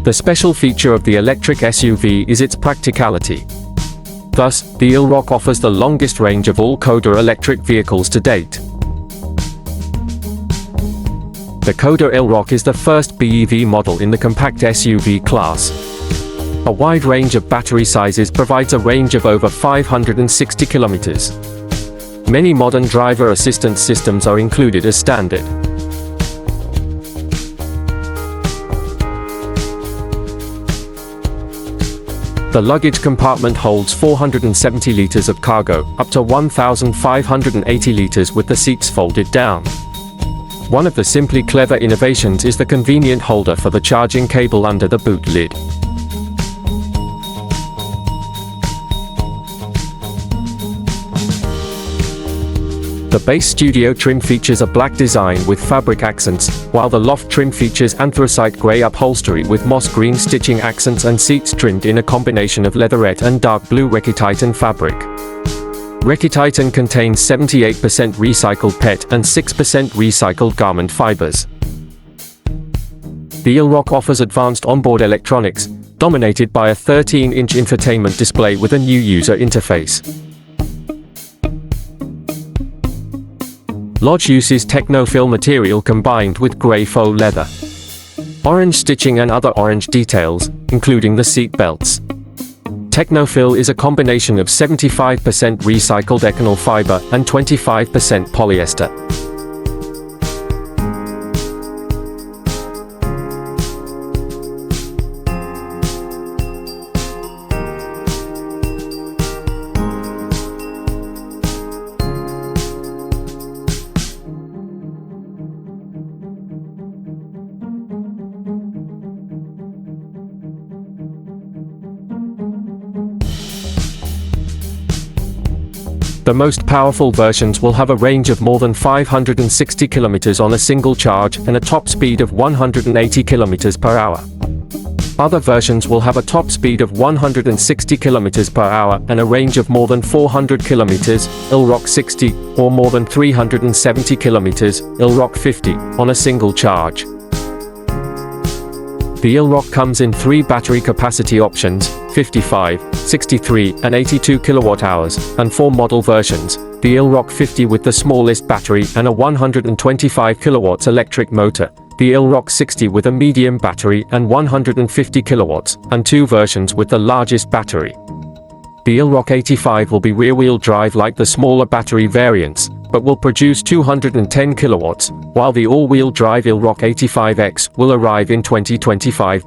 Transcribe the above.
The special feature of the electric SUV is its practicality. Thus, the Elroq offers the longest range of all Škoda electric vehicles to date. The Škoda Elroq is the first BEV model in the compact SUV class. A wide range of battery sizes provides a range of over 560 kilometers. Many modern driver assistance systems are included as standard. The luggage compartment holds 470 liters of cargo, up to 1,580 liters with the seats folded down. One of the simply clever innovations is the convenient holder for the charging cable under the boot lid. The base studio trim features a black design with fabric accents, while the loft trim features anthracite grey upholstery with moss green stitching accents and seats trimmed in a combination of leatherette and dark blue Recititan fabric. Recititan contains 78% recycled PET and 6% recycled garment fibers. The Elroq offers advanced onboard electronics, dominated by a 13-inch infotainment display with a new user interface. Lodge uses technofill material combined with grey faux leather. Orange stitching and other orange details, including the seat belts. Technofill is a combination of 75% recycled Econyl fiber and 25% polyester. The most powerful versions will have a range of more than 560 km on a single charge and a top speed of 180 km per hour. Other versions will have a top speed of 160 km per hour and a range of more than 400 km, Elroq 60, or more than 370 km, Elroq 50, on a single charge. The Elroq comes in 3 battery capacity options, 55, 63, and 82 kWh, and 4 model versions, the Elroq 50 with the smallest battery and a 125 kW electric motor, the Elroq 60 with a medium battery and 150 kW, and 2 versions with the largest battery. The Elroq 85 will be rear-wheel drive like the smaller battery variants, but will produce 210 kW, while the all-wheel drive Elroq 85X will arrive in 2025.